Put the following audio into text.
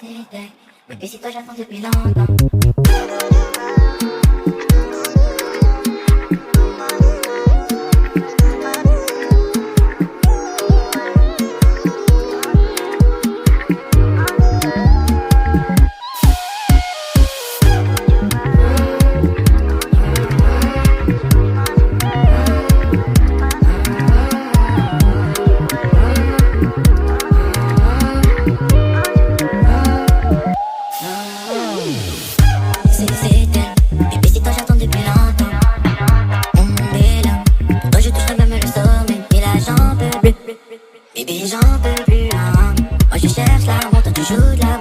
Et si toi j'attends depuis longtemps. C'est elle. Bébé, si toi j'attends depuis longtemps. On est là. Pour toi je touche même le sommet. Et là j'en peux plus. Bébé, j'en peux plus. Moi je cherche la montre, tu joues de la